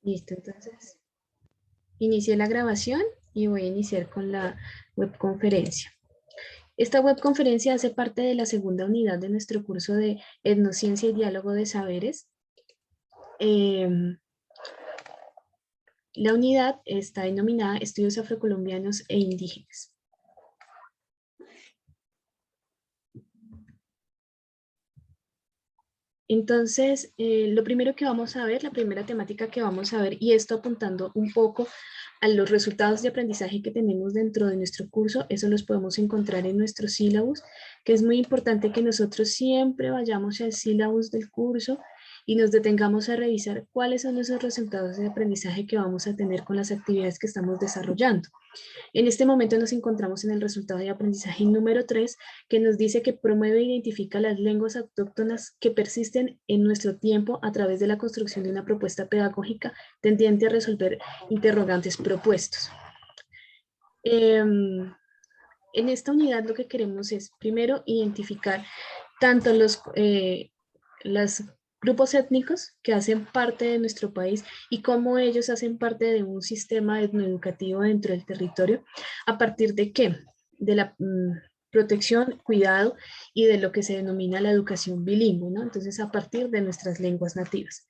Listo, entonces inicié la grabación y voy a iniciar con la webconferencia. Esta webconferencia hace parte de la segunda unidad de nuestro curso de Etnociencia y Diálogo de Saberes. La unidad está denominada Estudios Afrocolombianos e Indígenas. Entonces, lo primero que vamos a ver, la primera temática que vamos a ver, y esto apuntando un poco a los resultados de aprendizaje que tenemos dentro de nuestro curso, eso los podemos encontrar en nuestro sílabus, que es muy importante que nosotros siempre vayamos al sílabus del curso y nos detengamos a revisar cuáles son esos resultados de aprendizaje que vamos a tener con las actividades que estamos desarrollando. En este momento nos encontramos en el resultado de aprendizaje número 3, que nos dice que promueve e identifica las lenguas autóctonas que persisten en nuestro tiempo a través de la construcción de una propuesta pedagógica tendiente a resolver interrogantes propuestos. En esta unidad lo que queremos es, primero, identificar tanto los grupos étnicos que hacen parte de nuestro país y cómo ellos hacen parte de un sistema etnoeducativo dentro del territorio. ¿A partir de qué? De la protección, cuidado y de lo que se denomina la educación bilingüe, ¿no? Entonces, a partir de nuestras lenguas nativas.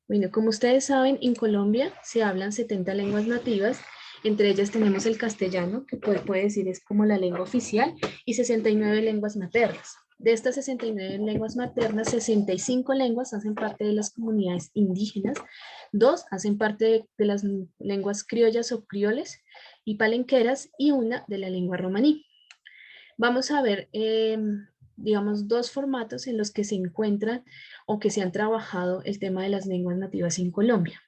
Bueno, como ustedes saben, en Colombia se hablan 70 lenguas nativas. Entre ellas tenemos el castellano, que puede decir es como la lengua oficial, y 69 lenguas maternas. De estas 69 lenguas maternas, 65 lenguas hacen parte de las comunidades indígenas, 2 hacen parte de las lenguas criollas o crioles y palenqueras, y una de la lengua romaní. Vamos a ver, digamos, dos formatos en los que se encuentran o que se han trabajado el tema de las lenguas nativas en Colombia.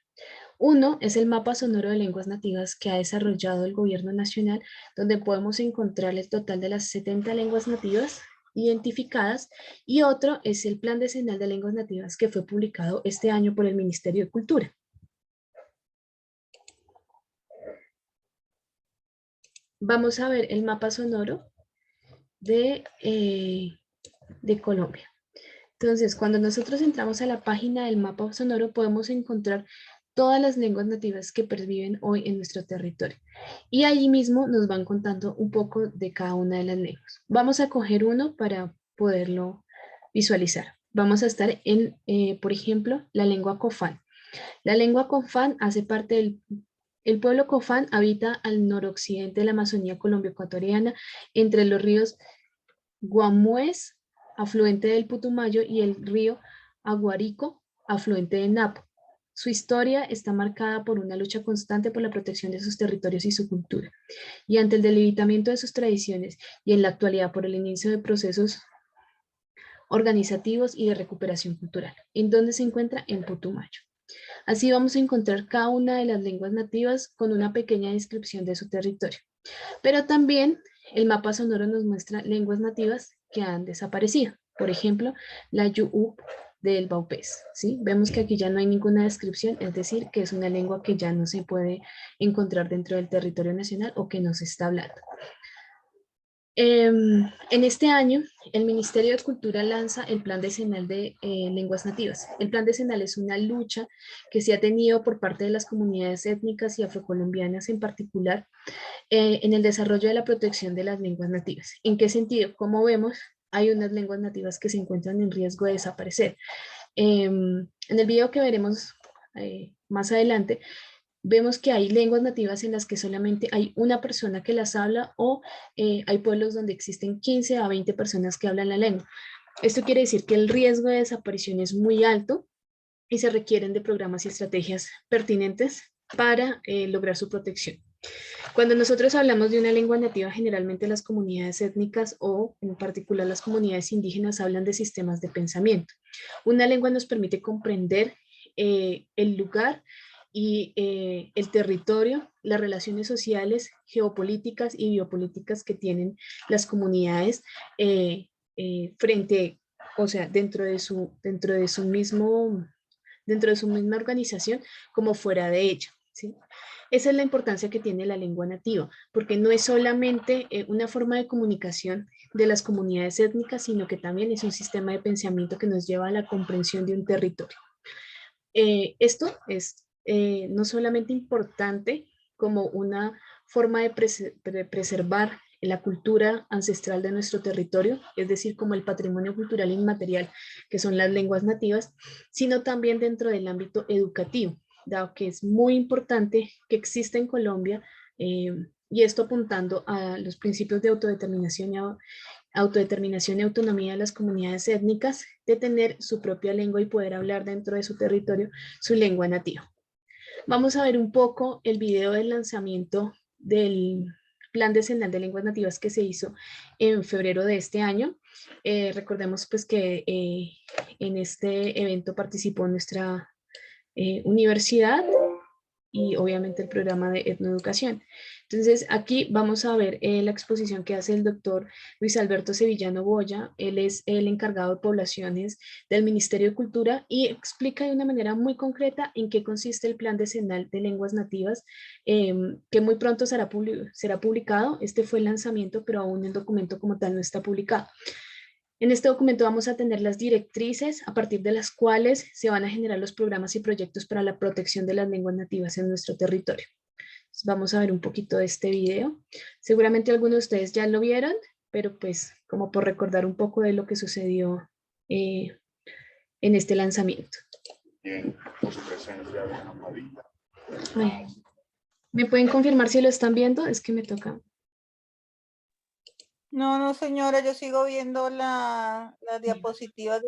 Uno es el mapa sonoro de lenguas nativas que ha desarrollado el gobierno nacional, donde podemos encontrar el total de las 70 lenguas nativas identificadas, y otro es el Plan Decenal de Lenguas Nativas que fue publicado este año por el Ministerio de Cultura. Vamos a ver el mapa sonoro de Colombia. Entonces, cuando nosotros entramos a la página del mapa sonoro, podemos encontrar todas las lenguas nativas que perviven hoy en nuestro territorio. Y allí mismo nos van contando un poco de cada una de las lenguas. Vamos a coger uno para poderlo visualizar. Vamos a estar en, por ejemplo, la lengua Cofán. La lengua Cofán hace parte del... El pueblo Cofán habita al noroccidente de la Amazonía colombo-ecuatoriana, entre los ríos Guamués, afluente del Putumayo, y el río Aguarico, afluente del Napo. Su historia está marcada por una lucha constante por la protección de sus territorios y su cultura, y ante el debilitamiento de sus tradiciones, y en la actualidad por el inicio de procesos organizativos y de recuperación cultural. ¿En dónde se encuentra? En Putumayo. Así vamos a encontrar cada una de las lenguas nativas con una pequeña descripción de su territorio. Pero también el mapa sonoro nos muestra lenguas nativas que han desaparecido. Por ejemplo, la yu'ú del Baupés, ¿sí? Vemos que aquí ya no hay ninguna descripción, es decir, que es una lengua que ya no se puede encontrar dentro del territorio nacional o que no se está hablando. En este año, el Ministerio de Cultura lanza el Plan Decenal de Lenguas Nativas. El Plan Decenal es una lucha que se ha tenido por parte de las comunidades étnicas y afrocolombianas en particular en el desarrollo de la protección de las lenguas nativas. ¿En qué sentido? Como vemos, hay unas lenguas nativas que se encuentran en riesgo de desaparecer. En el video que veremos más adelante, vemos que hay lenguas nativas en las que solamente hay una persona que las habla, o hay pueblos donde existen 15 a 20 personas que hablan la lengua. Esto quiere decir que el riesgo de desaparición es muy alto y se requieren de programas y estrategias pertinentes para lograr su protección. Cuando nosotros hablamos de una lengua nativa, generalmente las comunidades étnicas o en particular las comunidades indígenas hablan de sistemas de pensamiento. Una lengua nos permite comprender el lugar y el territorio, las relaciones sociales, geopolíticas y biopolíticas que tienen las comunidades frente, o sea, dentro de su misma organización como fuera de ella, ¿sí? Esa es la importancia que tiene la lengua nativa, porque no es solamente una forma de comunicación de las comunidades étnicas, sino que también es un sistema de pensamiento que nos lleva a la comprensión de un territorio. Esto es no solamente importante como una forma de preservar la cultura ancestral de nuestro territorio, es decir, como el patrimonio cultural inmaterial, que son las lenguas nativas, sino también dentro del ámbito educativo, dado que es muy importante que exista en Colombia, y esto apuntando a los principios de autodeterminación y autonomía de las comunidades étnicas, de tener su propia lengua y poder hablar dentro de su territorio su lengua nativa. Vamos a ver un poco el video del lanzamiento del Plan Decenal de Lenguas Nativas que se hizo en febrero de este año. Recordemos pues que en este evento participó nuestra universidad y obviamente el programa de etnoeducación. Entonces, aquí vamos a ver la exposición que hace el doctor Luis Alberto Sevillano Boya. Él es el encargado de poblaciones del Ministerio de Cultura y explica de una manera muy concreta en qué consiste el Plan Decenal de Lenguas Nativas, que muy pronto será publicado. Este fue el lanzamiento, pero aún el documento como tal no está publicado. En este documento vamos a tener las directrices a partir de las cuales se van a generar los programas y proyectos para la protección de las lenguas nativas en nuestro territorio. Entonces, vamos a ver un poquito de este video. Seguramente algunos de ustedes ya lo vieron, pero pues como por recordar un poco de lo que sucedió en este lanzamiento. Bien, por su presencia, Ay, ¿me pueden confirmar si lo están viendo? Es que me toca. No, señora, yo sigo viendo la diapositiva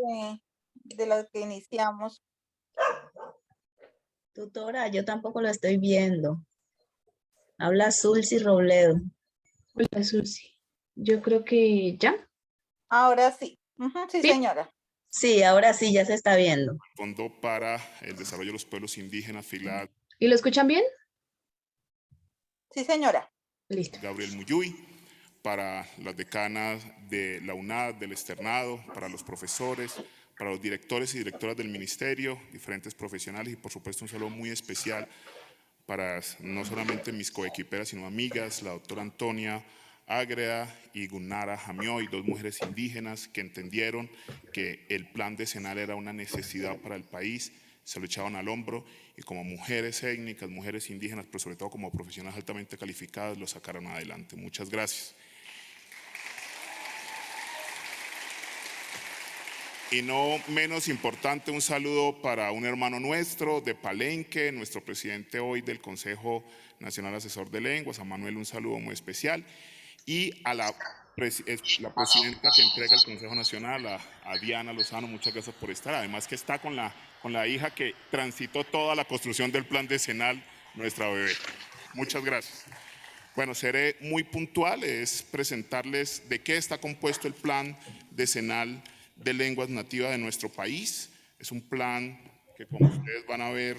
de la que iniciamos. Tutora, yo tampoco lo estoy viendo. Habla Zulsi Robledo. Hola, Susi. Yo creo que ya. Ahora sí. Sí, ¿Sí? señora. Sí, ahora sí, ya se está viendo. Fondo para el Desarrollo de los Pueblos Indígenas, FILAD. ¿Y lo escuchan bien? Sí, señora. Listo. Gabriel Muyuy, para las decanas de la UNAD, del externado, para los profesores, para los directores y directoras del ministerio, diferentes profesionales y por supuesto un saludo muy especial para no solamente mis coequiperas, sino amigas, la doctora Antonia Ágreda y Gunnara Jamioy, dos mujeres indígenas que entendieron que el plan decenal era una necesidad para el país, se lo echaban al hombro y como mujeres étnicas, mujeres indígenas, pero sobre todo como profesionales altamente calificadas, lo sacaron adelante. Muchas gracias. Y no menos importante, un saludo para un hermano nuestro de Palenque, nuestro presidente hoy del Consejo Nacional Asesor de Lenguas, a Manuel un saludo muy especial. Y a la presidenta que entrega el Consejo Nacional, a Diana Lozano, muchas gracias por estar. Además que está con la hija que transitó toda la construcción del plan decenal, nuestra bebé. Muchas gracias. Bueno, seré muy puntual, es presentarles de qué está compuesto el plan decenal de lenguas nativas de nuestro país. Es un plan que, como ustedes van a ver,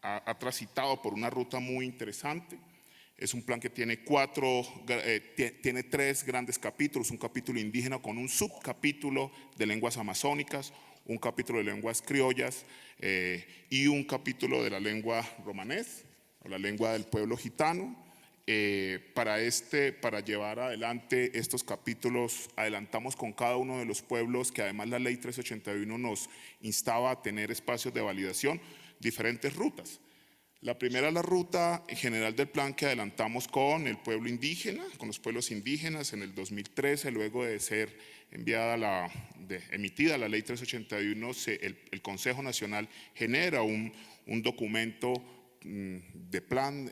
ha transitado por una ruta muy interesante. Es un plan que tiene tiene 3 grandes capítulos, un capítulo indígena con un subcapítulo de lenguas amazónicas, un capítulo de lenguas criollas y un capítulo de la lengua romanés, o la lengua del pueblo gitano. Para llevar adelante estos capítulos, adelantamos con cada uno de los pueblos que además la ley 1381 nos instaba a tener espacios de validación, diferentes rutas. La primera es la ruta general del plan que adelantamos con el pueblo indígena, con los pueblos indígenas en el 2013, luego de ser emitida la ley 381, el Consejo Nacional genera un documento de plan,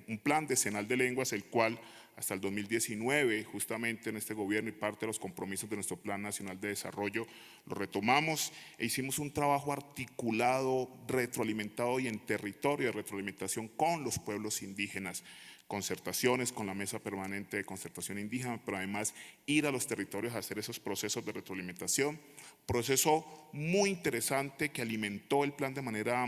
un plan decenal de lenguas, el cual hasta el 2019, justamente en este gobierno y parte de los compromisos de nuestro Plan Nacional de Desarrollo, lo retomamos e hicimos un trabajo articulado, retroalimentado y en territorio de retroalimentación con los pueblos indígenas, concertaciones con la Mesa Permanente de Concertación Indígena, pero además ir a los territorios a hacer esos procesos de retroalimentación. Proceso muy interesante que alimentó el plan de manera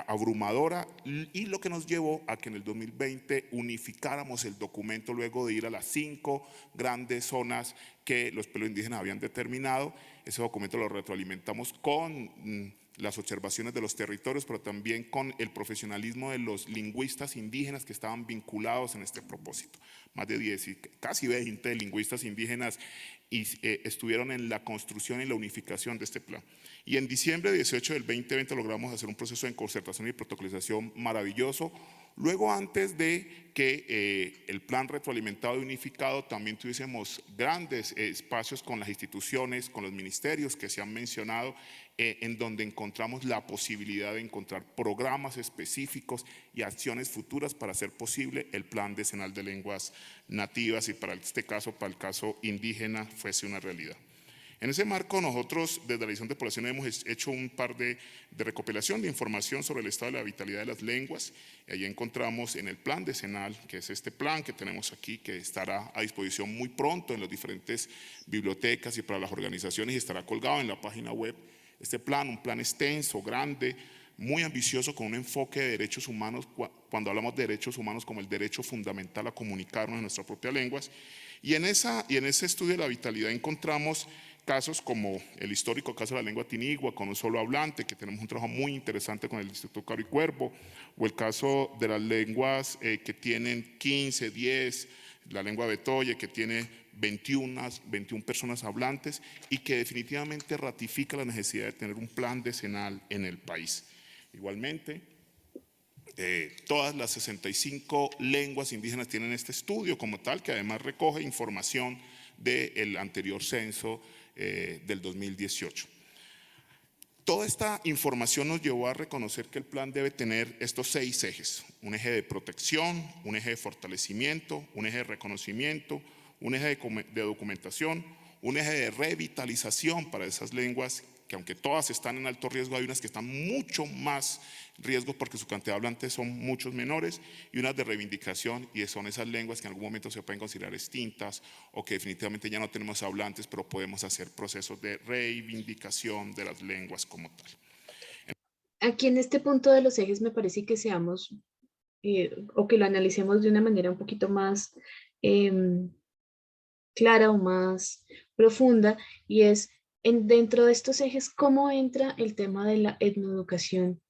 abrumadora y lo que nos llevó a que en el 2020 unificáramos el documento luego de ir a las 5 grandes zonas que los pueblos indígenas habían determinado. Ese documento lo retroalimentamos con las observaciones de los territorios, pero también con el profesionalismo de los lingüistas indígenas que estaban vinculados en este propósito. Más de 10, casi 20 lingüistas indígenas estuvieron en la construcción y la unificación de este plan. Y en diciembre 18 del 2020 logramos hacer un proceso de concertación y protocolización maravilloso. Luego, antes de que el plan retroalimentado y unificado, también tuviésemos grandes espacios con las instituciones, con los ministerios que se han mencionado, en donde encontramos la posibilidad de encontrar programas específicos y acciones futuras para hacer posible el plan decenal de lenguas nativas y para este caso, para el caso indígena, fuese una realidad. En ese marco, nosotros desde la Dirección de Población hemos hecho un par de recopilación de información sobre el estado de la vitalidad de las lenguas. Y ahí encontramos en el plan decenal, que es este plan que tenemos aquí, que estará a disposición muy pronto en las diferentes bibliotecas y para las organizaciones y estará colgado en la página web. Este plan, un plan extenso, grande, muy ambicioso, con un enfoque de derechos humanos, cuando hablamos de derechos humanos como el derecho fundamental a comunicarnos en nuestras propias lenguas. Y en ese estudio de la vitalidad encontramos casos como el histórico caso de la lengua tinigua con un solo hablante, que tenemos un trabajo muy interesante con el Instituto Caro y Cuervo, o el caso de las lenguas que tienen 15, 10, la lengua betoye que tiene 21 personas hablantes y que definitivamente ratifica la necesidad de tener un plan decenal en el país. Igualmente, todas las 65 lenguas indígenas tienen este estudio como tal, que además recoge información del anterior censo del 2018. Toda esta información nos llevó a reconocer que el plan debe tener estos 6 ejes: un eje de protección, un eje de fortalecimiento, un eje de reconocimiento, un eje de documentación, un eje de revitalización para esas lenguas que, aunque todas están en alto riesgo, hay unas que están mucho más riesgo porque su cantidad de hablantes son muchos menores, y unas de reivindicación, y son esas lenguas que en algún momento se pueden considerar extintas o que definitivamente ya no tenemos hablantes, pero podemos hacer procesos de reivindicación de las lenguas como tal. Aquí en este punto de los ejes me parece que seamos, o que lo analicemos de una manera un poquito más clara o más profunda, y es dentro de estos ejes cómo entra el tema de la etnoeducación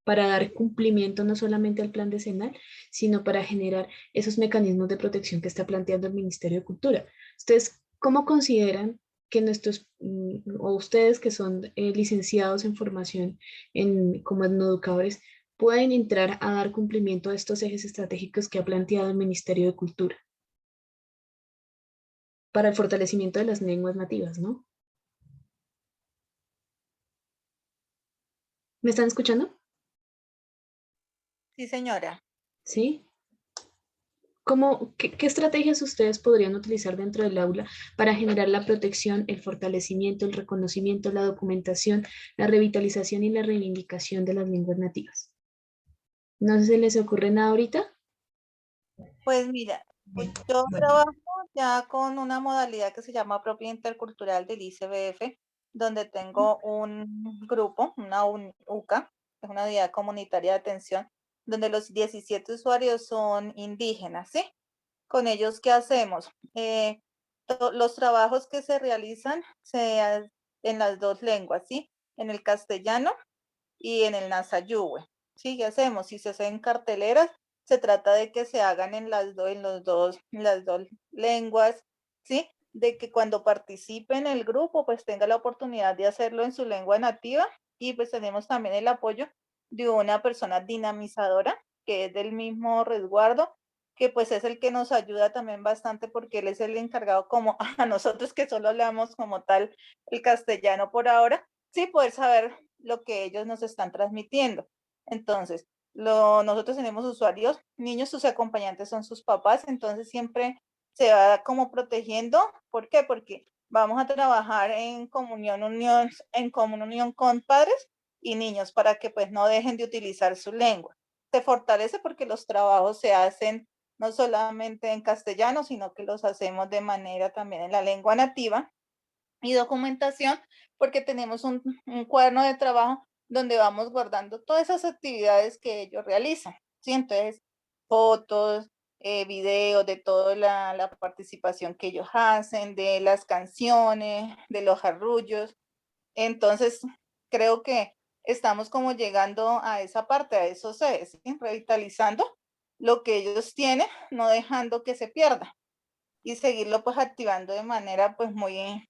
para dar cumplimiento no solamente al plan decenal, sino para generar esos mecanismos de protección que está planteando el Ministerio de Cultura. ¿Ustedes cómo consideran que o ustedes que son licenciados en formación como etnoeducadores, pueden entrar a dar cumplimiento a estos ejes estratégicos que ha planteado el Ministerio de Cultura para el fortalecimiento de las lenguas nativas, ¿no? ¿Me están escuchando? Sí, señora. ¿Sí? ¿Qué estrategias ustedes podrían utilizar dentro del aula para generar la protección, el fortalecimiento, el reconocimiento, la documentación, la revitalización y la reivindicación de las lenguas nativas? ¿No se les ocurre nada ahorita? Pues mira, yo trabajo ya con una modalidad que se llama Apropia Intercultural del ICBF, donde tengo un grupo, una UCA, que es una unidad comunitaria de atención, donde los 17 usuarios son indígenas, ¿sí? Con ellos, ¿qué hacemos? Los trabajos que se realizan en las 2 lenguas, ¿sí? En el castellano y en el Nazayúe. ¿Sí? ¿Qué hacemos? Si se hacen carteleras, se trata de que se hagan en las dos lenguas, ¿sí? De que cuando participe en el grupo, pues tenga la oportunidad de hacerlo en su lengua nativa, y pues tenemos también el apoyo de una persona dinamizadora que es del mismo resguardo, que pues es el que nos ayuda también bastante porque él es el encargado, como a nosotros que solo hablamos como tal el castellano por ahora, sí, poder saber lo que ellos nos están transmitiendo. Entonces, nosotros tenemos usuarios, niños, sus acompañantes son sus papás, entonces siempre se va como protegiendo. ¿Por qué? Porque vamos a trabajar en comunión con padres y niños para que pues no dejen de utilizar su lengua. Se fortalece porque los trabajos se hacen no solamente en castellano, sino que los hacemos de manera también en la lengua nativa, y documentación, porque tenemos un cuaderno de trabajo donde vamos guardando todas esas actividades que ellos realizan, ¿sí? Entonces, fotos, videos de toda la participación que ellos hacen, de las canciones, de los arrullos. Entonces, creo que estamos como llegando a esa parte, a esos ejes, ¿sí? Revitalizando lo que ellos tienen, no dejando que se pierda y seguirlo pues activando de manera pues muy,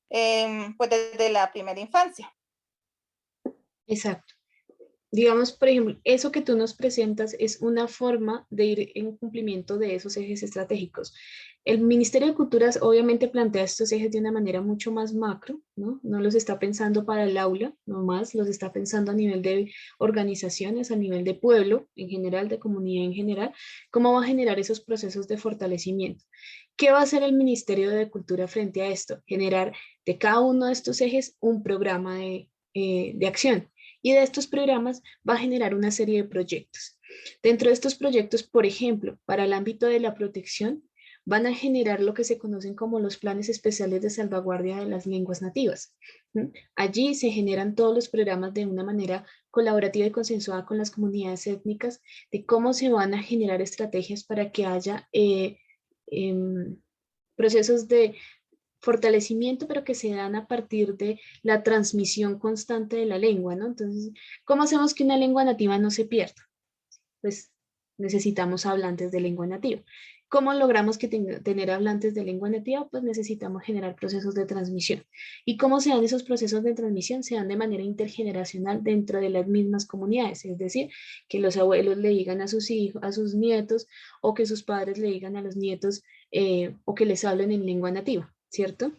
pues desde la primera infancia. Exacto. Digamos, por ejemplo, eso que tú nos presentas es una forma de ir en cumplimiento de esos ejes estratégicos. El Ministerio de Culturas obviamente plantea estos ejes de una manera mucho más macro, ¿no? No los está pensando para el aula, nomás los está pensando a nivel de organizaciones, a nivel de pueblo en general, de comunidad en general, cómo va a generar esos procesos de fortalecimiento. ¿Qué va a hacer el Ministerio de Cultura frente a esto? Generar de cada uno de estos ejes un programa de acción. Y de estos programas va a generar una serie de proyectos. Dentro de estos proyectos, por ejemplo, para el ámbito de la protección, van a generar lo que se conocen como los planes especiales de salvaguardia de las lenguas nativas. Allí se generan todos los programas de una manera colaborativa y consensuada con las comunidades étnicas de cómo se van a generar estrategias para que haya procesos de fortalecimiento, pero que se dan a partir de la transmisión constante de la lengua, ¿no? Entonces, ¿cómo hacemos que una lengua nativa no se pierda? Pues necesitamos hablantes de lengua nativa. ¿Cómo logramos que tener hablantes de lengua nativa? Pues necesitamos generar procesos de transmisión. ¿Y cómo se dan esos procesos de transmisión? Se dan de manera intergeneracional dentro de las mismas comunidades, es decir, que los abuelos le digan a sus hijos, a sus nietos, o que sus padres le digan a los nietos, o que les hablen en lengua nativa, ¿cierto?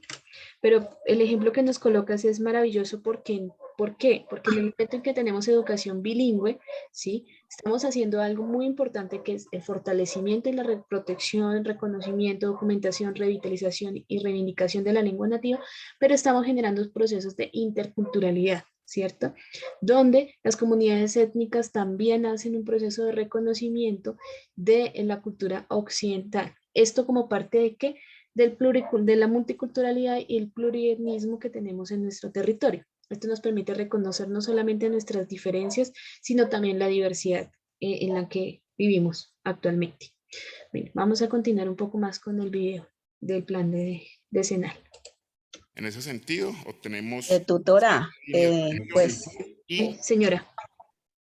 Pero el ejemplo que nos colocas es maravilloso porque, ¿por qué? Porque en el momento en que tenemos educación bilingüe, ¿sí? Estamos haciendo algo muy importante que es el fortalecimiento y la protección, reconocimiento, documentación, revitalización y reivindicación de la lengua nativa, pero estamos generando procesos de interculturalidad, ¿cierto? Donde las comunidades étnicas también hacen un proceso de reconocimiento de la cultura occidental. Esto como parte de qué? De la multiculturalidad y el plurietnismo que tenemos en nuestro territorio. Esto nos permite reconocer no solamente nuestras diferencias, sino también la diversidad en la que vivimos actualmente. Bien, vamos a continuar un poco más con el video del plan de Senal. En ese sentido, obtenemos Tutora, pues y señora.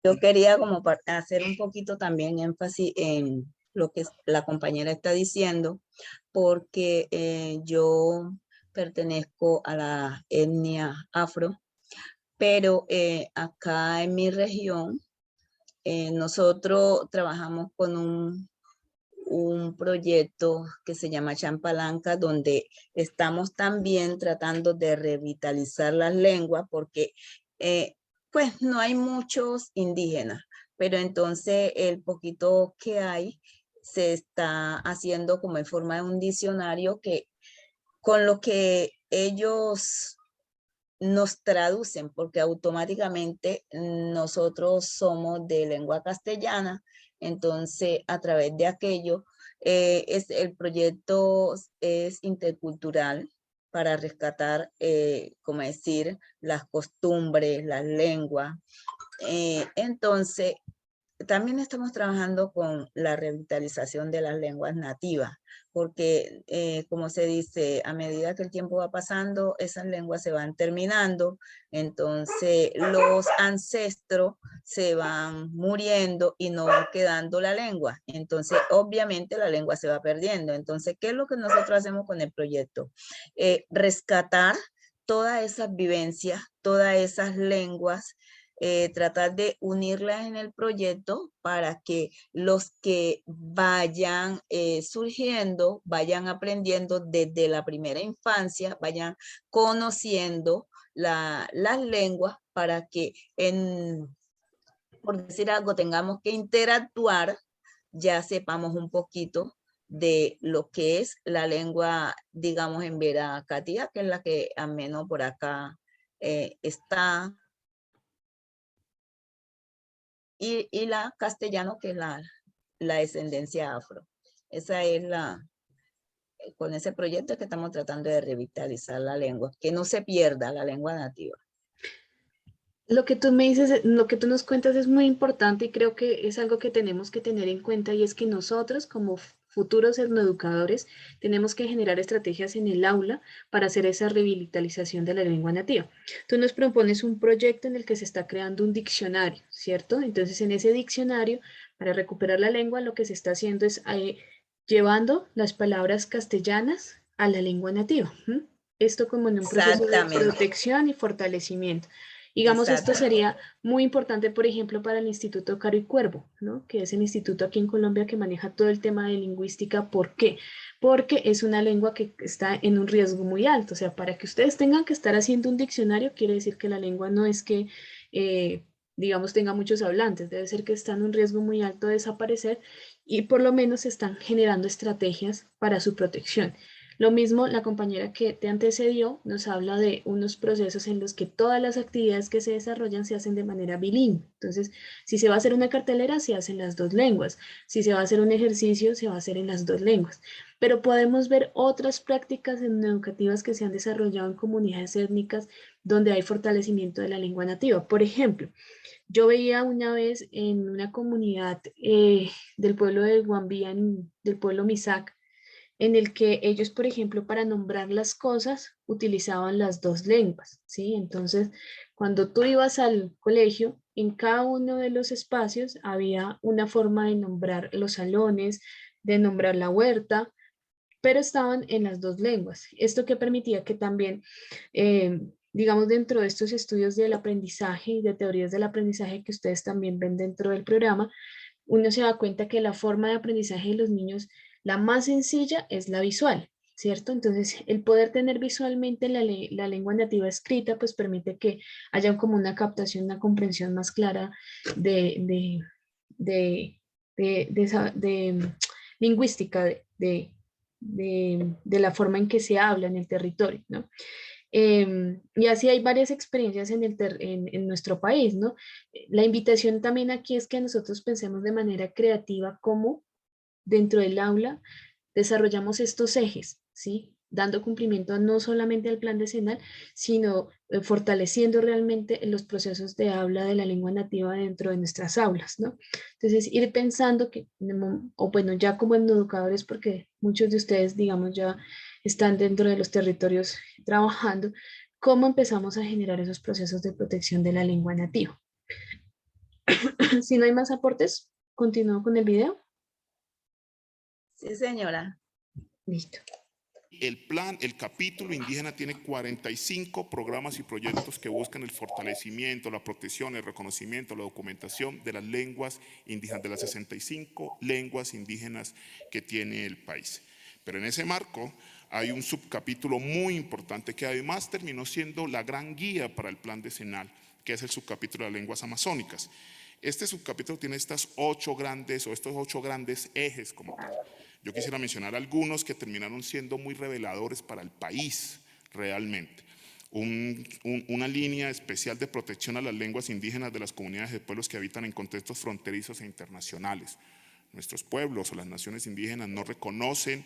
yo quería como hacer un poquito también énfasis en lo que la compañera está diciendo, porque yo pertenezco a la etnia afro, pero acá en mi región nosotros trabajamos con un proyecto que se llama Champalanca, donde estamos también tratando de revitalizar las lenguas, porque pues no hay muchos indígenas, pero entonces el poquito que hay se está haciendo como en forma de un diccionario que con lo que ellos nos traducen, porque automáticamente nosotros somos de lengua castellana, entonces a través de aquello, el proyecto es intercultural para rescatar, como decir, las costumbres, las lenguas. Entonces, también estamos trabajando con la revitalización de las lenguas nativas, porque como se dice, a medida que el tiempo va pasando, esas lenguas se van terminando, entonces los ancestros se van muriendo y no va quedando la lengua. Entonces, obviamente la lengua se va perdiendo. Entonces, ¿qué es lo que nosotros hacemos con el proyecto? Rescatar todas esas vivencias, todas esas lenguas, tratar de unirlas en el proyecto para que los que vayan surgiendo, vayan aprendiendo desde la primera infancia, vayan conociendo las lenguas para que por decir algo, tengamos que interactuar, ya sepamos un poquito de lo que es la lengua, digamos, en Veracatía, que es la que al menos por acá está, y la castellano, que es la descendencia afro. Esa es con ese proyecto que estamos tratando de revitalizar la lengua, que no se pierda la lengua nativa. Lo que tú me dices, lo que tú nos cuentas es muy importante y creo que es algo que tenemos que tener en cuenta y es que nosotros como futuros etnoeducadores, tenemos que generar estrategias en el aula para hacer esa revitalización de la lengua nativa. Tú nos propones un proyecto en el que se está creando un diccionario, ¿cierto? Entonces, en ese diccionario, para recuperar la lengua, lo que se está haciendo es llevando las palabras castellanas a la lengua nativa. Esto como en un proceso de Exactamente, protección y fortalecimiento. Digamos, esto exacto. sería muy importante, por ejemplo, para el Instituto Caro y Cuervo, ¿no? Que es el instituto aquí en Colombia que maneja todo el tema de lingüística. ¿Por qué? Porque es una lengua que está en un riesgo muy alto. O sea, para que ustedes tengan que estar haciendo un diccionario, quiere decir que la lengua no es que, digamos, tenga muchos hablantes. Debe ser que está en un riesgo muy alto de desaparecer y por lo menos están generando estrategias para su protección. Lo mismo, la compañera que te antecedió nos habla de unos procesos en los que todas las actividades que se desarrollan se hacen de manera bilingüe. Entonces, si se va a hacer una cartelera, se hace en las dos lenguas. Si se va a hacer un ejercicio, se va a hacer en las dos lenguas. Pero podemos ver otras prácticas educativas que se han desarrollado en comunidades étnicas donde hay fortalecimiento de la lengua nativa. Por ejemplo, yo veía una vez en una comunidad del pueblo de Guambía, del pueblo Misac, en el que ellos, por ejemplo, para nombrar las cosas utilizaban las dos lenguas, ¿sí? Entonces, cuando tú ibas al colegio, en cada uno de los espacios había una forma de nombrar los salones, de nombrar la huerta, pero estaban en las dos lenguas. Esto que permitía que también, digamos, dentro de estos estudios del aprendizaje y de teorías del aprendizaje que ustedes también ven dentro del programa, uno se da cuenta que la forma de aprendizaje de los niños, la más sencilla es la visual, ¿cierto? Entonces, el poder tener visualmente la lengua nativa escrita, pues permite que haya como una captación, una comprensión más clara de, de lingüística, de la forma en que se habla en el territorio, ¿no? Y así hay varias experiencias en nuestro país, ¿no? La invitación también aquí es que nosotros pensemos de manera creativa cómo dentro del aula desarrollamos estos ejes, ¿sí? Dando cumplimiento no solamente al plan decenal, sino fortaleciendo realmente los procesos de habla de la lengua nativa dentro de nuestras aulas, ¿no? Entonces, ir pensando que, o bueno, ya como educadores, porque muchos de ustedes, digamos, ya están dentro de los territorios trabajando, cómo empezamos a generar esos procesos de protección de la lengua nativa. Si no hay más aportes, continúo con el video. Sí, señora. Listo. El capítulo indígena tiene 45 programas y proyectos que buscan el fortalecimiento, la protección, el reconocimiento, la documentación de las lenguas indígenas, de las 65 lenguas indígenas que tiene el país. Pero en ese marco hay un subcapítulo muy importante que además terminó siendo la gran guía para el plan decenal, que es el subcapítulo de las lenguas amazónicas. Este subcapítulo tiene estos 8 grandes ejes como tal. Yo quisiera mencionar algunos que terminaron siendo muy reveladores para el país realmente. Una línea especial de protección a las lenguas indígenas de las comunidades de pueblos que habitan en contextos fronterizos e internacionales. Nuestros pueblos o las naciones indígenas no reconocen,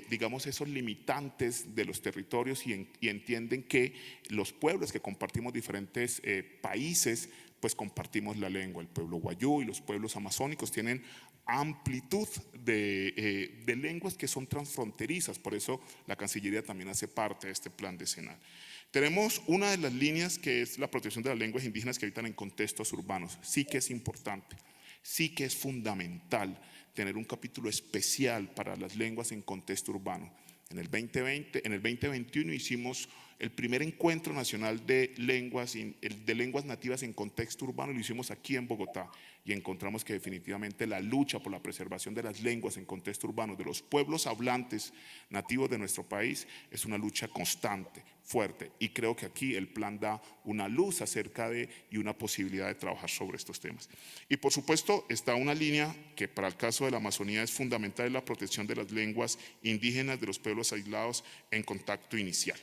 digamos, esos limitantes de los territorios y entienden que los pueblos que compartimos diferentes países, pues compartimos la lengua. El pueblo wayú y los pueblos amazónicos tienen amplitud de lenguas que son transfronterizas, por eso la Cancillería también hace parte de este plan decenal. Tenemos una de las líneas que es la protección de las lenguas indígenas que habitan en contextos urbanos. Sí que es importante, sí que es fundamental tener un capítulo especial para las lenguas en contexto urbano. En el 2021 hicimos el primer encuentro nacional de lenguas nativas en contexto urbano, lo hicimos aquí en Bogotá y encontramos que definitivamente la lucha por la preservación de las lenguas en contexto urbano de los pueblos hablantes nativos de nuestro país es una lucha constante, fuerte, y creo que aquí el plan da una luz acerca de y una posibilidad de trabajar sobre estos temas. Y por supuesto está una línea que para el caso de la Amazonía es fundamental, es la protección de las lenguas indígenas de los pueblos aislados en contacto inicial.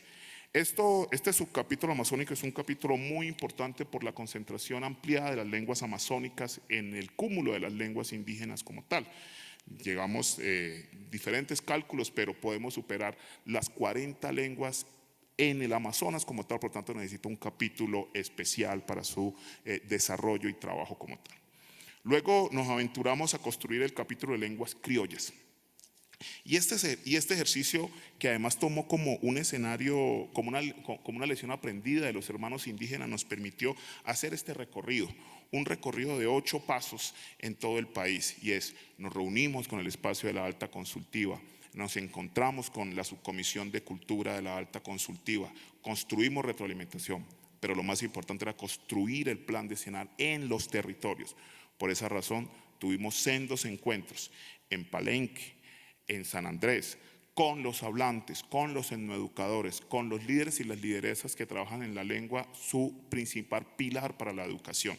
Este subcapítulo amazónico es un capítulo muy importante por la concentración ampliada de las lenguas amazónicas en el cúmulo de las lenguas indígenas como tal. Llegamos diferentes cálculos, pero podemos superar las 40 lenguas en el Amazonas como tal, por tanto necesita un capítulo especial para su desarrollo y trabajo como tal. Luego nos aventuramos a construir el capítulo de lenguas criollas. Y este ejercicio, que además tomó como un escenario, como una lección aprendida de los hermanos indígenas, nos permitió hacer este recorrido, un recorrido de 8 pasos en todo el país. Y nos reunimos con el espacio de la Alta Consultiva, nos encontramos con la Subcomisión de Cultura de la Alta Consultiva, construimos retroalimentación, pero lo más importante era construir el plan decenal en los territorios. Por esa razón tuvimos sendos encuentros en Palenque, en San Andrés, con los hablantes, con los etnoeducadores, con los líderes y las lideresas que trabajan en la lengua, su principal pilar para la educación.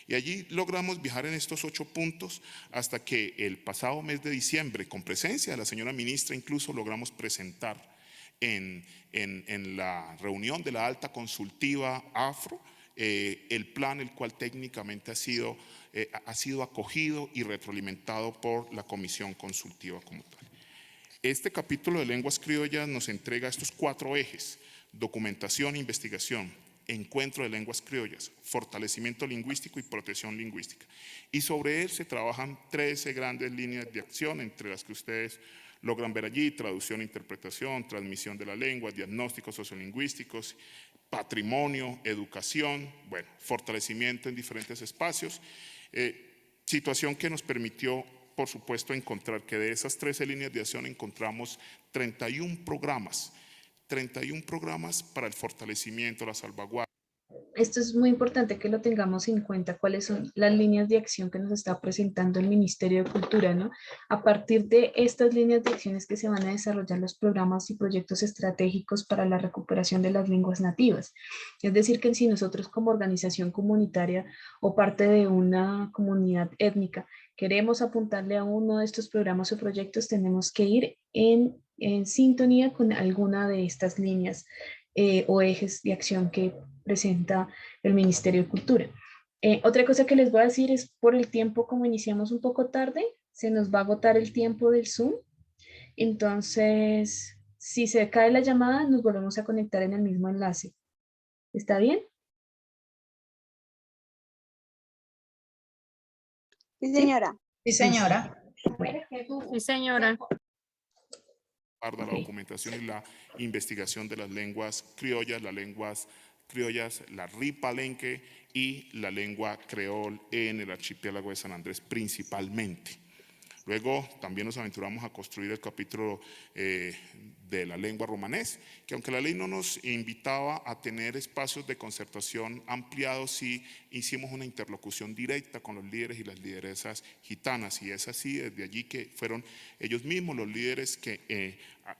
Y allí logramos viajar en estos 8 puntos hasta que el pasado mes de diciembre, con presencia de la señora ministra, incluso logramos presentar en la reunión de la Alta Consultiva Afro el plan, el cual técnicamente ha sido acogido y retroalimentado por la Comisión Consultiva como tal. Este capítulo de lenguas criollas nos entrega estos 4 ejes: documentación e investigación, encuentro de lenguas criollas, fortalecimiento lingüístico y protección lingüística. Y sobre él se trabajan 13 grandes líneas de acción, entre las que ustedes logran ver allí: traducción e interpretación, transmisión de la lengua, diagnósticos sociolingüísticos, patrimonio, educación, bueno, fortalecimiento en diferentes espacios, situación que nos permitió, por supuesto, encontrar que de esas 13 líneas de acción encontramos 31 programas para el fortalecimiento, la salvaguardia. Esto es muy importante que lo tengamos en cuenta, cuáles son las líneas de acción que nos está presentando el Ministerio de Cultura, ¿no? A partir de estas líneas de acciones que se van a desarrollar los programas y proyectos estratégicos para la recuperación de las lenguas nativas. Es decir, que si nosotros como organización comunitaria o parte de una comunidad étnica queremos apuntarle a uno de estos programas o proyectos, tenemos que ir en sintonía con alguna de estas líneas o ejes de acción que presenta el Ministerio de Cultura. Otra cosa que les voy a decir es, por el tiempo, como iniciamos un poco tarde, se nos va a agotar el tiempo del Zoom. Entonces, si se cae la llamada, nos volvemos a conectar en el mismo enlace. ¿Está bien? Sí, señora. Sí, señora. Bueno, Sí, señora. La documentación y la investigación de las lenguas criollas, la ripalenque y la lengua creol en el archipiélago de San Andrés principalmente. Luego también nos aventuramos a construir el capítulo de la lengua romanés, que aunque la ley no nos invitaba a tener espacios de concertación ampliados, sí hicimos una interlocución directa con los líderes y las lideresas gitanas, y es así desde allí que fueron ellos mismos los líderes que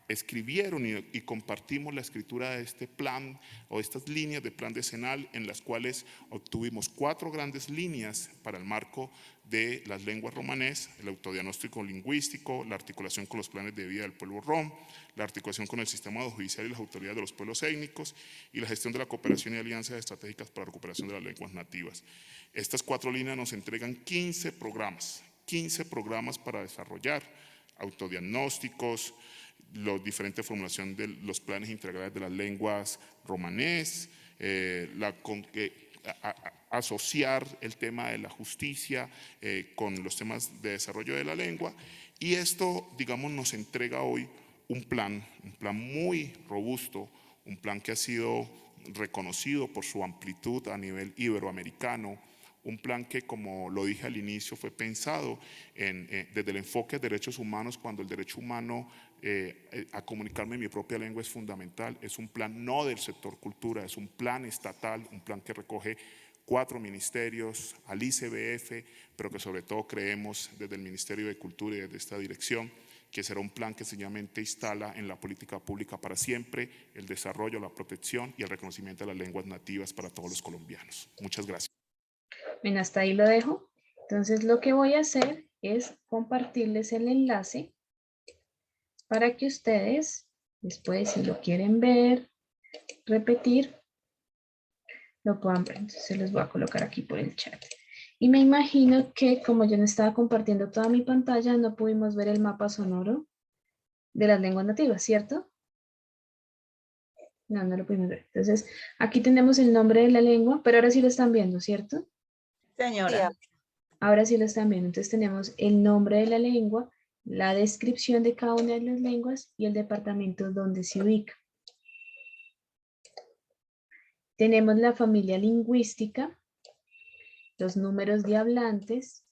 escribieron y compartimos la escritura de este plan o estas líneas de plan decenal, en las cuales obtuvimos 4 grandes líneas para el marco de las lenguas romanés: el autodiagnóstico lingüístico, la articulación con los planes de vida del pueblo rom, la articulación con el sistema judicial y las autoridades de los pueblos étnicos, y la gestión de la cooperación y alianzas estratégicas para la recuperación de las lenguas nativas. Estas 4 líneas nos entregan 15 programas para desarrollar autodiagnósticos, las diferentes formulaciones de los planes integrales de las lenguas romanés, asociar el tema de la justicia con los temas de desarrollo de la lengua. Y esto, digamos, nos entrega hoy un plan muy robusto, un plan que ha sido reconocido por su amplitud a nivel iberoamericano, un plan que, como lo dije al inicio, fue pensado desde el enfoque de derechos humanos, cuando el derecho humano a comunicarme en mi propia lengua es fundamental. Es un plan no del sector cultura, es un plan estatal, un plan que recoge 4 ministerios, al ICBF, pero que sobre todo creemos desde el Ministerio de Cultura y desde esta dirección que será un plan que sencillamente instala en la política pública para siempre el desarrollo, la protección y el reconocimiento de las lenguas nativas para todos los colombianos. Muchas gracias. Bien, hasta ahí lo dejo. Entonces, lo que voy a hacer es compartirles el enlace para que ustedes, después, si lo quieren ver, repetir, lo puedan ver. Entonces, se los voy a colocar aquí por el chat. Y me imagino que, como yo no estaba compartiendo toda mi pantalla, no pudimos ver el mapa sonoro de las lenguas nativas, ¿cierto? No, no lo pudimos ver. Entonces, aquí tenemos el nombre de la lengua, pero ahora sí lo están viendo, ¿cierto? Señora. Ahora sí lo están viendo. Entonces tenemos el nombre de la lengua la descripción de cada una de las lenguas y el departamento donde se ubica. Tenemos la familia lingüística, los números de hablantes,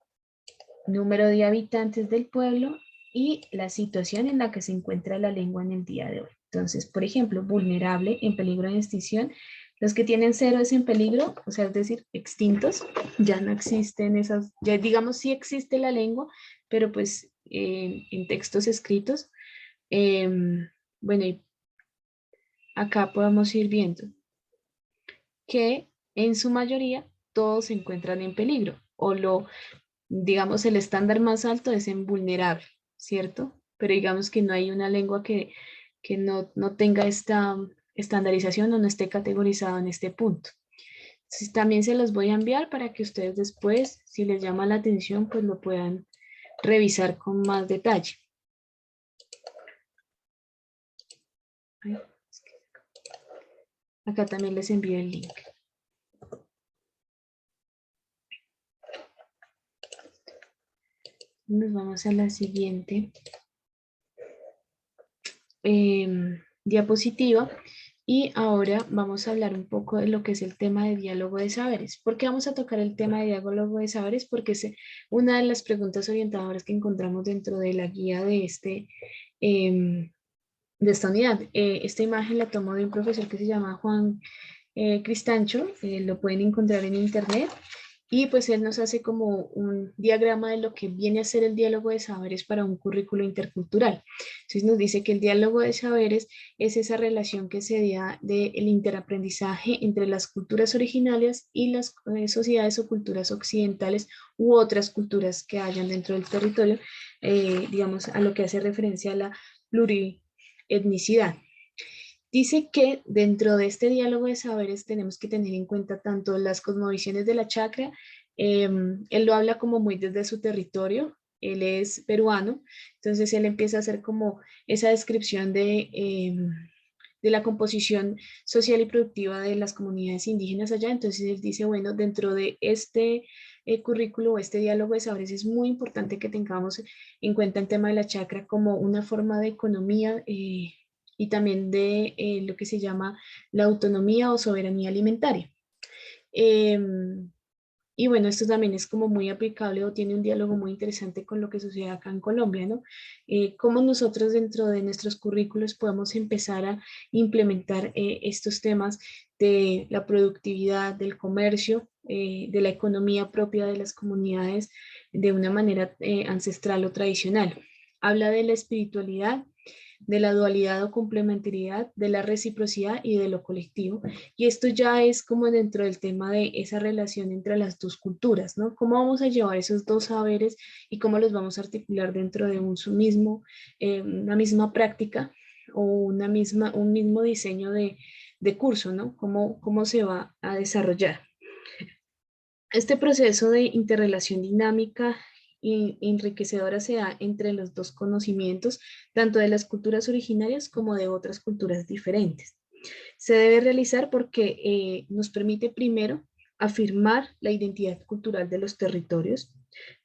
número de habitantes del pueblo y la situación en la que se encuentra la lengua en el día de hoy. Entonces, por ejemplo, vulnerable, en peligro de extinción. Los que tienen 0 es en peligro, o sea, es decir, extintos. Ya no existen esas, ya digamos sí existe la lengua, pero pues en textos escritos. Bueno, y acá podemos ir viendo que en su mayoría todos se encuentran en peligro, o digamos, el estándar más alto es en vulnerable, ¿cierto? Pero digamos que no hay una lengua que no tenga esta estandarización o no esté categorizado en este punto. Entonces, también se los voy a enviar para que ustedes después, si les llama la atención, pues lo puedan revisar con más detalle. Acá también les envío el link. Nos vamos a la siguiente diapositiva y ahora vamos a hablar un poco de lo que es el tema de diálogo de saberes. ¿Por qué vamos a tocar el tema de diálogo de saberes? Porque es una de las preguntas orientadoras que encontramos dentro de la guía de esta unidad. Esta imagen la tomó de un profesor que se llama Juan Cristancho, lo pueden encontrar en internet. Y pues él nos hace como un diagrama de lo que viene a ser el diálogo de saberes para un currículo intercultural. Entonces nos dice que el diálogo de saberes es esa relación que se da del interaprendizaje entre las culturas originarias y las sociedades o culturas occidentales u otras culturas que hayan dentro del territorio, digamos, a lo que hace referencia a la plurietnicidad. Dice que dentro de este diálogo de saberes tenemos que tener en cuenta tanto las cosmovisiones de la chacra, él lo habla como muy desde su territorio, él es peruano, entonces él empieza a hacer como esa descripción de la composición social y productiva de las comunidades indígenas allá, entonces él dice, bueno, dentro de este currículo o este diálogo de saberes es muy importante que tengamos en cuenta el tema de la chacra como una forma de economía y también de lo que se llama la autonomía o soberanía alimentaria. Y bueno, esto también es como muy aplicable o tiene un diálogo muy interesante con lo que sucede acá en Colombia, ¿no? Cómo nosotros dentro de nuestros currículos podemos empezar a implementar estos temas de la productividad, del comercio, de la economía propia de las comunidades de una manera ancestral o tradicional. Habla de la espiritualidad, de la dualidad o complementariedad, de la reciprocidad y de lo colectivo. Y esto ya es como dentro del tema de esa relación entre las dos culturas, ¿no? ¿Cómo vamos a llevar esos dos saberes y cómo los vamos a articular dentro de una misma práctica o un mismo diseño de curso, ¿no? ¿Cómo se va a desarrollar? Este proceso de interrelación dinámica y enriquecedora se da entre los dos conocimientos, tanto de las culturas originarias como de otras culturas diferentes. Se debe realizar porque nos permite primero afirmar la identidad cultural de los territorios,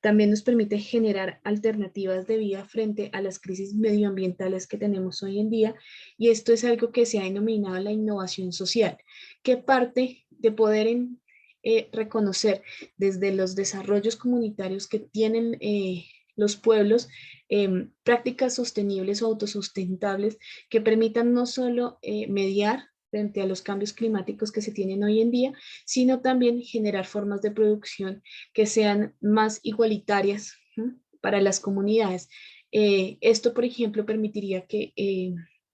también nos permite generar alternativas de vida frente a las crisis medioambientales que tenemos hoy en día, y esto es algo que se ha denominado la innovación social, que parte de poder reconocer desde los desarrollos comunitarios que tienen los pueblos prácticas sostenibles o autosustentables que permitan no solo mediar frente a los cambios climáticos que se tienen hoy en día, sino también generar formas de producción que sean más igualitarias, ¿sí?, para las comunidades. Esto, por ejemplo, permitiría que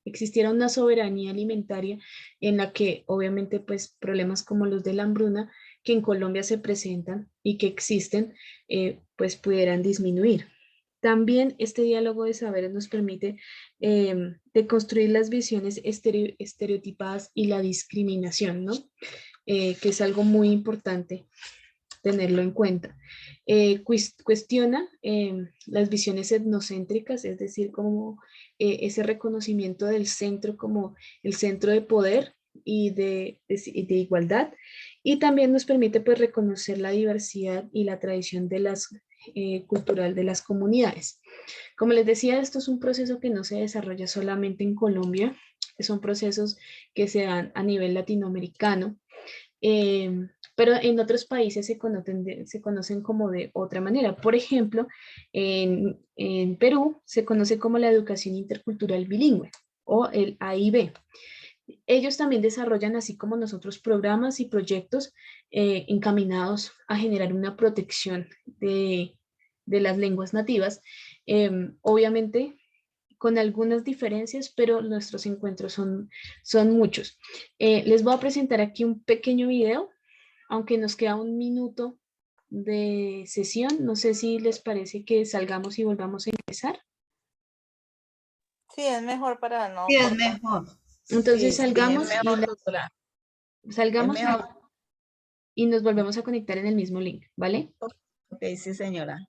existiera una soberanía alimentaria en la que obviamente pues problemas como los de la hambruna que en Colombia se presentan y que existen pues pudieran disminuir. También este diálogo de saberes nos permite deconstruir las visiones estereotipadas y la discriminación, ¿no? Que es algo muy importante tenerlo en cuenta. Cuestiona las visiones etnocéntricas, es decir, como ese reconocimiento del centro como el centro de poder y de igualdad, y también nos permite pues reconocer la diversidad y la tradición de las cultural de las comunidades. Como les decía, esto es un proceso que no se desarrolla solamente en Colombia, son procesos que se dan a nivel latinoamericano, pero en otros países se conocen como de otra manera. Por ejemplo, en Perú se conoce como la educación intercultural bilingüe o el AIB. Ellos también desarrollan, así como nosotros, programas y proyectos encaminados a generar una protección de las lenguas nativas. Obviamente, con algunas diferencias, pero nuestros encuentros son muchos. Les voy a presentar aquí un pequeño video, aunque nos queda 1 minuto de sesión. No sé si les parece que salgamos y volvamos a empezar. Sí, es mejor para no Sí, es cortar. mejor. Entonces Sí, salgamos, es mejor, doctora. salgamos Es mejor. y nos volvemos a conectar en el mismo link, ¿vale? Ok, sí, señora.